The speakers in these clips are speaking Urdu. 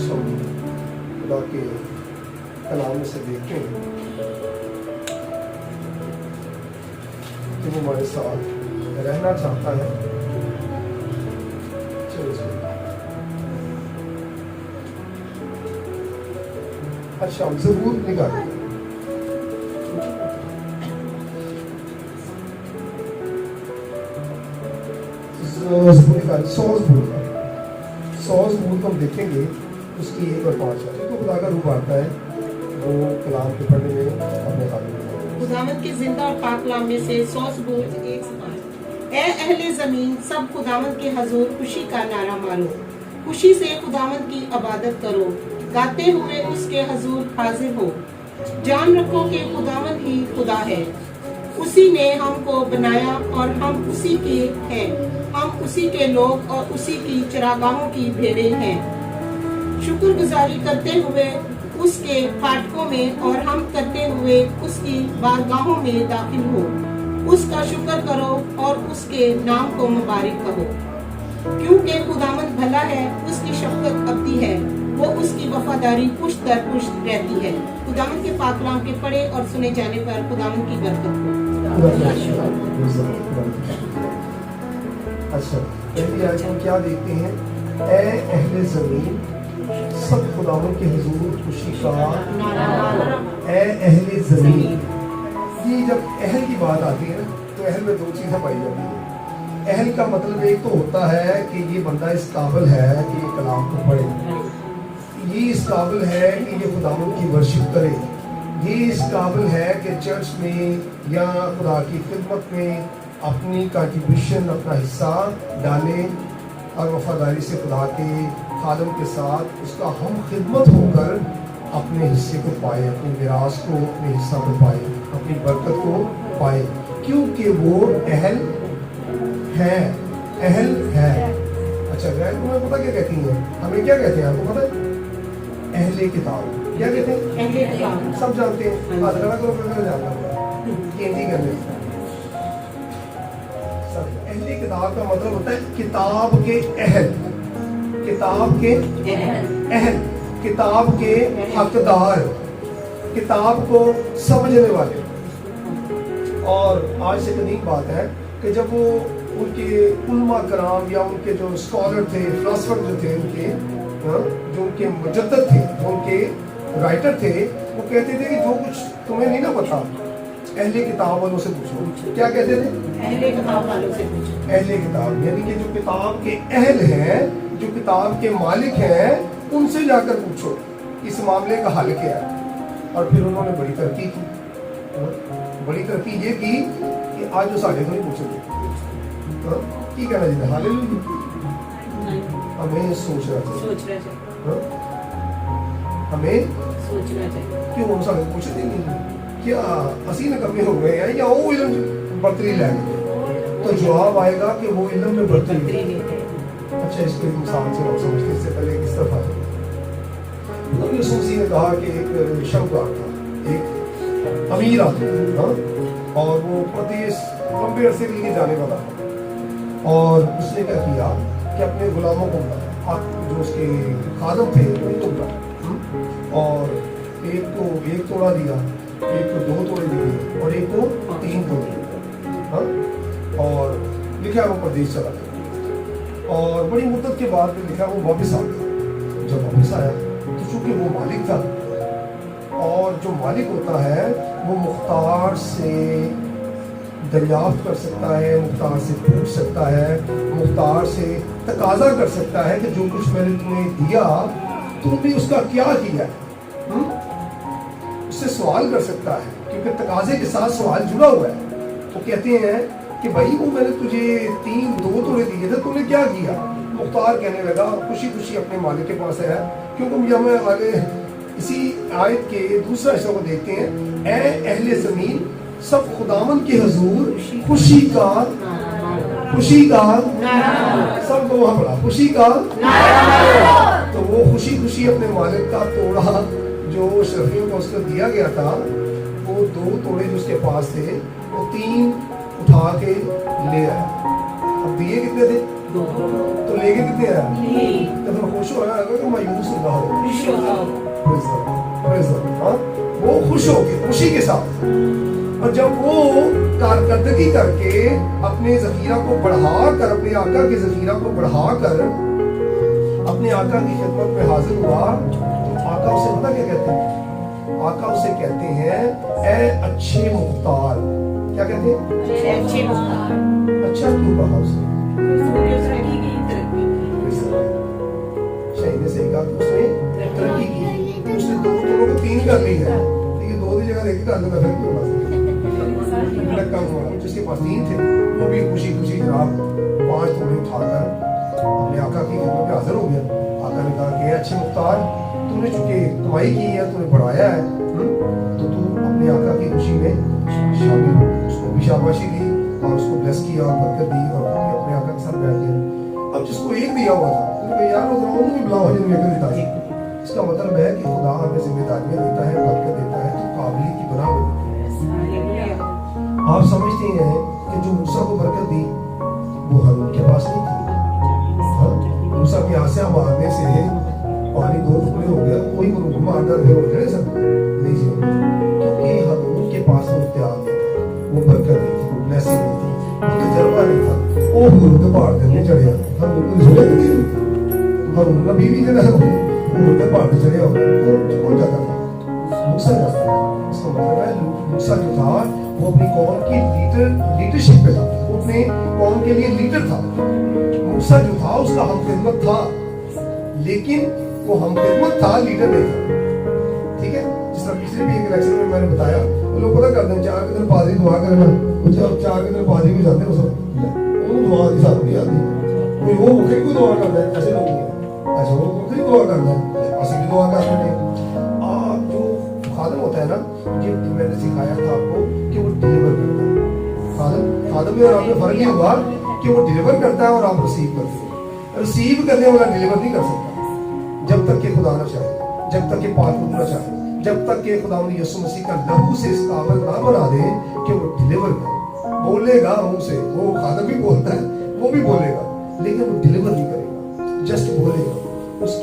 آج ہم خدا کے کلام میں سے دیکھتے ہیں کہ وہ ہمارے ساتھ رہنا چاہتا ہے. چلو اچھا زبور نکالیں. سوز کو ہم دیکھیں گے اس کی 1 اور 5 ہے. تو خدا کا روح آتا ہے وہ کلام کے پڑھنے میں اپنے قابل. خداوند کے زندہ اور پاک کلام میں سے 100 سبور 1 سے 5. اے اہل زمین سب خداوند کے حضور خوشی کا نعرہ مارو. خوشی سے خداوند کی عبادت کرو. گاتے ہوئے اس کے حضور حاضر ہو. جان رکھو کہ خداوند ہی خدا ہے. اسی نے ہم کو بنایا اور ہم اسی کے ہیں. ہم اسی کے لوگ اور اسی کی چراگاہوں کی بھیڑیں ہیں. شکر گزاری کرتے ہوئے اس کے پھاٹکوں میں اور ہم کرتے ہوئے اس کی بارگاہوں میں داخل ہو. اس کا شکر کرو اور اس کے نام کو مبارک کہو. کیونکہ خداوند بھلا ہے, اس کی شفقت ابدی ہے, وہ اس کی وفاداری پشت در پشت رہتی ہے. خداوند کے پاک کلام کے پڑھے اور سنے جانے پر خداوند کی برکت ہو. اچھا پہلی آیت ہم کیا دیکھتے ہیں؟ اے اہل زمین سب خداوند کے حضور خوشی کا. اے اہل زمین, یہ جب اہل کی بات آتی ہے تو اہل میں 2 چیزیں پائی جاتی ہیں. اہل کا مطلب ایک تو ہوتا ہے کہ یہ بندہ اس قابل ہے کہ یہ کلام کو پڑھے, یہ اس قابل ہے کہ یہ خداوند کی ورشپ کرے, یہ اس قابل ہے کہ چرچ میں یا خدا کی خدمت میں اپنی کنٹریبیوشن اپنا حصہ ڈالے اور وفاداری سے خدا کے خادم کے ساتھ اس کا ہم خدمت ہو کر اپنے حصے کو پائے, اپنی میراث کو, اپنے حصہ کو پائے, اپنی برکت کو پائے, کیونکہ وہ اہل ہے. اہل ہے. اچھا غیر تمہیں پتہ کیا کہتی ہیں؟ ہمیں کیا کہتے ہیں آپ کو پتہ ہے؟ اہل کتاب. کیا کہتے ہیں؟ اہل کتاب. سب جانتے ہیں. ہاتھ کھڑا کرو پھر میں جانتا ہوں کینڈی کرنے. اہل کتاب کا مطلب ہوتا ہے کتاب کے اہل, کتاب کے اہل, کتاب کے حقدار, کتاب کو سمجھنے والے. اور آج سے قدیم بات ہے کہ جب وہ ان کے علماء کرام یا ان کے جو اسکالر تھے, فلاسفر جو تھے, ان کے جو ان کے مجدد تھے, جو ان کے رائٹر تھے, وہ کہتے تھے کہ جو کچھ تمہیں نہیں نا پتا اہل کتاب والوں سے پوچھو. کیا کہتے تھے؟ اہل کتاب والوں سے پوچھو. اہل کتاب یعنی کہ جو کتاب کے اہل ہیں, جو کتاب کے مالک ہیں, ان سے جا کر پوچھو اس معاملے کا حل کیا ہے. اور پھر انہوں نے بڑی ترقی کی. بڑی ترقی یہ کی کہ آج جو ساڑھے کو نہیں پوچھے گے کی کہنا چاہیے ہاللیلویا. ہمیں سوچنا چاہیے, ہمیں سوچنا چاہیے کیوں ہم ساڑھے پوچھتے نہیں, کیا اسی نکمے ہو گئے ہیں یا وہ علم برتری لے گئے؟ تو جواب آئے گا کہ وہ علم میں برتری. اچھا اس کو ایک مثال سے آپ سمجھتے, اس سے پہلے کس طرح تھا. نبی یسوع نے کہا کہ ایک شاہکار تھا, ایک امیر آدمی, اور وہ پردیس لمبے عرصے کے لیے جانے والا تھا. اور اس نے کیا کیا کہ اپنے غلاموں کو جو اس کے خادم تھے ان کو بلایا, اور ایک کو 1 توڑا دیا, ایک کو 2 توڑے دیے, اور ایک کو 3 توڑے. اور لکھا وہ پردیس چلا گیا. اور بڑی مدت کے بعد میں لکھا وہ واپس آ گیا. جب واپس آیا تو چونکہ وہ مالک تھا, اور جو مالک ہوتا ہے وہ مختار سے دریافت کر سکتا ہے, مختار سے پوچھ سکتا ہے, مختار سے تقاضا کر سکتا ہے کہ جو کچھ میں نے تمہیں دیا تم بھی اس کا کیا کیا ہے. اس سے سوال کر سکتا ہے کیونکہ تقاضے کے ساتھ سوال جڑا ہوا ہے. وہ کہتے ہیں کہ بھائی وہ میں نے تجھے 2 توڑے دیے تھے, تم نے کیا کیا؟ مختار کہنے لگا خوشی خوشی اپنے مالک کے پاس آیا. کیونکہ جب میں آگے اسی آیت کے دوسرا حصہ کو دیکھتے ہیں, اے اہل زمین سب خداوند کے حضور خوشی کا سب کو وہاں پڑا خوشی کا. تو وہ خوشی خوشی اپنے مالک کا توڑا جو شرفیوں کو اس کو دیا گیا تھا, وہ 2 توڑے جو اس کے پاس تھے وہ 3 اٹھا کے لے آیا. اب دیے کتنے تھے؟ تو لے کے کتنے آیا جب تم خوش ہو رہا ہے کہ مایوس ہو رہا ہو وہ خوش ہو کے خوشی کے ساتھ اور جب وہ کارکردگی کر کے اپنے ذخیرہ کو بڑھا کر اپنے آقا کے ذخیرہ کو بڑھا کر اپنے آقا کی خدمت میں حاضر ہوا تو آقا اسے پتہ کیا کہتے ہیں آقا اسے کہتے ہیں اے اچھے مختار کیا کہتے ہیں اچھا کیوں کہا اسے شہید نے صحیح کہا کہ اس نے ترقی کی اس نے دو کو تین کر لی ہے لیکن دو کی جگہ ایک کر لوں گا پھر کیوں کم ہوا جس کے پاس تین تھے وہ بھی خوشی خوشی جناب 5 توڑے اٹھا کر اپنے آقا کی خدمت میں حاضر ہو گیا آقا نے کہا کہ اچھے مختار تو نے چونکہ کمائی کی ہے تو نے بڑھایا ہے تو تو اپنے آقا کی خوشی میں شامل ہو اس کو بھی شاباشی دی اور اس کو بلیس کیا اور برکت دی اور اپنے آقا کے ساتھ بیٹھ گیا اب جس کو ایک دیا ہوا تھا تو کہ یار وہ بھی بلاؤ جو میں دیتا ہے اس کا مطلب ہے کہ خدا ہمیں ذمہ داریاں دیتا ہے برکت دیتا ہے تو قابلیت کی بنا میں آپ سمجھتے ہیں کہ جو موسیٰ کو برکت دی وہ ہارون کے پاس نہیں تھی موسیٰ کی آسیاں مارنے سے پانی 2 ٹکڑے ہو گیا کوئی کو مارتا پھر ہو جائے سب نہیں جی کیونکہ ہارون کے پاس وہ اختیار نہیں تھا وہ برکت نہیں تھی وہ بلیسنگ نہیں تھی وہ تجربہ نہیں تھا وہ حضور کے پہاڑ پہ چڑھیا ہارون کو ضرورت نہیں ہارون کا بیوی جو ہے حضور کے پہاڑ پہ چڑھے ہو کون جاتا تھا موسیٰ جاتا تھا اس کا مطلب ہے موسیٰ جو تھا وہ اپنی قوم کی لیڈرشپ پہ تھا وہ اپنے قوم کے لیے لیڈر تھا موسیٰ جو تھا اس کا ہم خدمت تھا لیکن وہ ہم خدمت تھا لیڈر نہیں تھا ٹھیک ہے جس طرح پچھلے بھی ایک لیکچر میں نے بتایا وہ لوگ پتہ کرتے ہیں 4 کے دن پادری دعا کرنا وہ 4 کے دن پادری بھی جاتے ہیں وہ دعا کی ساتھ نہیں آتی کوئی وہ مکھے کو دعا کرتا ہے ایسے لوگ نہیں ایسے وہ مکھے دعا کرتا ہے ایسے بھی دعا کرتے ہیں آپ جو خادم ہوتا ہے نا یہ میں نے سکھایا تھا آپ کو کہ وہ ڈیلیور کرتا ہے خادم میں اور آپ میں فرق یہ ہوا کہ وہ ڈیلیور کرتا ہے اور آپ ریسیو کرتے ہیں ریسیو کرنے والا ڈیلیور نہیں کر سکتا جب تک کہ خدا نہ چاہے جب تک کہ پاک نہ چاہے جب تک کہ خدا یسوع مسیح کا لہو سے اس قابل نہ بنا دے کہ وہ ڈیلیور کرے بولے گا منہ سے وہ خادم بھی بولتا ہے وہ بھی بولے گا لیکن وہ ڈیلیور نہیں کرے گا جسٹ بولے گا اس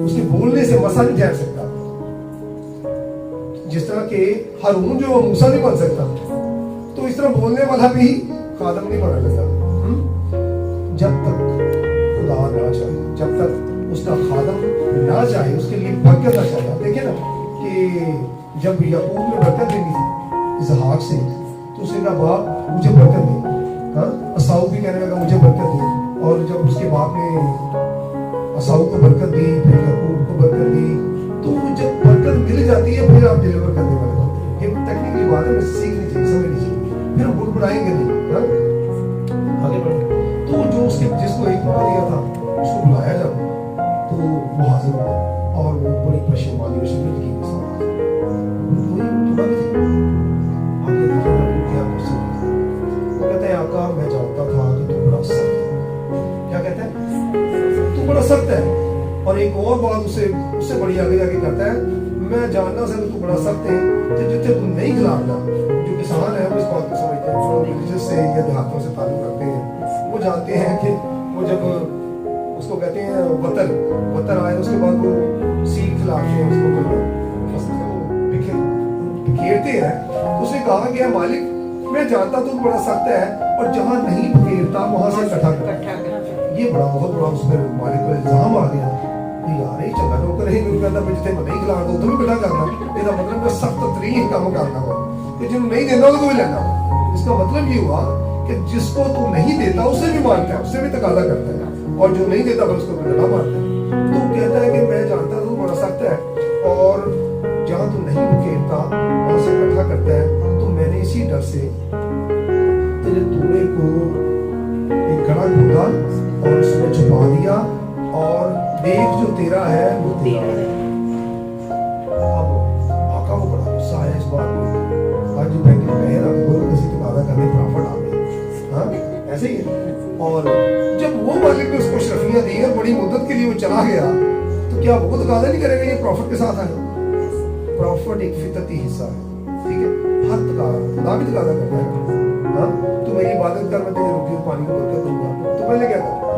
کے بولنے سے مسا نہیں جھیل سکتا جس طرح کہ ہارون جو موسیٰ نہیں بن سکتا تو اس طرح بولنے والا بھی خادم نہیں بنا سکتا جب تک خدا نہ چاہے جب تک اس کا خادم نہ چاہے اس کے لیے برکت نہ چاہے دیکھیں نا کہ جب یعقوب نے برکت دینی تھی اسحاق سے تو اس نے کہا باپ مجھے برکت دے عیساؤ بھی کہنے لگا مجھے برکت دے اور جب اس کے باپ نے عیساؤ کو برکت دی پھر یعقوب کو برکت دی تو جب برکت مل جاتی ہے پھر آپ ڈیلیور کرنے والے ہوتے ہیں یہ ٹیکنیکلی بات ہے سیکھنی چاہیے سمجھنی چاہیے پھر ہم بڑھائیں گے نہیں آگے بڑھیں تو جو اس کے جس کو ایک موقع دیا تھا اس کو بلایا جب تو وہ حاضر ہوا اور وہ بڑی پشیمانی اور شرمندگی کے ساتھ آگے دیکھیں کیا کر سکتا وہ کہتے ہیں آقا میں جانتا تھا کہ تو بڑا سخت ہے کیا کہتے ہیں تو بڑا سخت ہے اور ایک اور بات اس سے بڑی آگے کرتا ہے میں جاننا سا کہ تو بڑا سخت ہے جتنے تم نہیں کھلاڑنا جو کسان ہے وہ اس بات کو سمجھتے ہیں جو ریلیجس سے یا دیہاتوں سے تعلق رکھتے ہیں وہ جانتے ہیں کہ وہ جب اس کو کہتے ہیں وطن آئے اس کے بعد وہ سیڈ کھلاتے ہیں اس کو بکھیرتے ہیں اس نے کہا کہ مالک میں جانتا تو بڑا سخت ہے اور جہاں نہیں بکھیرتا وہاں سے اکٹھا کرتا یہ بہت بڑا اس میں مالک پر الزام آ گیا یار یہ چنگا نوکر ہے میرے کہتا میں جتنے نہیں کھلانا تو بھی بیٹھا کرنا یہ مطلب میں سخت ترین کام کرنا ہوا کہ جن نہیں دینا تو بھی لینا ہوا اس کا مطلب یہ ہوا کہ جس کو تو نہیں دیتا اسے بھی مانتا ہے اسے بھی تقاضا کرتا ہے اور جو نہیں دیتا اس کو ڈنڈا مارتا ہے تو کہتا ہے کہ میں جانتا تو بڑا سخت ہے اور جہاں تو نہیں بکھیرتا وہاں سے اکٹھا کرتا ہے تو میں نے اسی ڈر سے تیرے توڑے کو ایک گڑھا کھودا اور اس میں چھپا دیا اور دیکھ جو تیرا ہے وہ تیرا ہے اب آقا کو بڑا غصہ آیا اس بات میں آج جو بینک میں ہے نا وہ کسی تقاضا کرنے پرافٹ آ گئے ایسے ہی ہے اور جب وہ مالک نے اس کو شرفیاں دی اور بڑی مدت کے لیے وہ چلا گیا تو کیا وہ تقاضا نہیں کرے گا یہ پروفٹ کے ساتھ آئے پروفٹ ایک فطرتی حصہ ہے ٹھیک ہے ہر تقاضا خدا بھی تقاضا کرتا ہے تو میری عبادت کر میں تیرے روٹی اور پانی کو برکت دوں گا تو پہلے کیا کرتا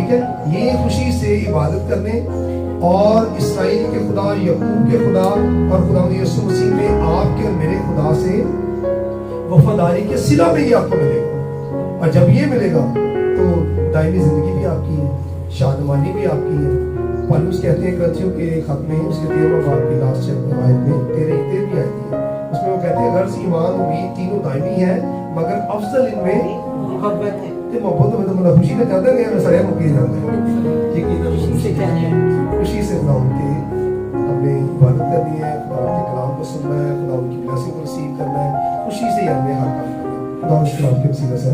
ٹھیک ہے، یہ خوشی سے عبادت کرنے اور اسرائیل کے خدا، یعقوب کے خدا اور خدا یسوع مسیح میں آپ کے اور میرے خدا سے وفاداری کے صلہ میں یہ آپ کو ملے گا۔ اور جب یہ ملے گا تو دائمی زندگی بھی آپ کی ہے، شادمانی بھی آپ کی ہے۔ پالوس کہتے ہیں کرنتھیوں کے خط میں اس کے 13واں باب کی لاسٹ چیپٹر آیت میں 13 آیت ہے، اس میں وہ کہتے ہیں غرض ایمان امید تینوں دائمی ہیں مگر افضل ان میں محبت ہے۔ تے محبت میں تو بڑا خوشی کا جاتا ہے کہ سارے مکی جاتا ہے، یقیناً خوشی سے خدا ان کے ہم نے عبادت کرنی ہے، خدا ان کے کلام کو سننا ہے، خدا ان کی بلیسنگ کو ریسیو کرنا ہے، خوشی سے ہی ہم نے ہر کام کرنا ہے۔ خدا اس کلام کے وسیلے سے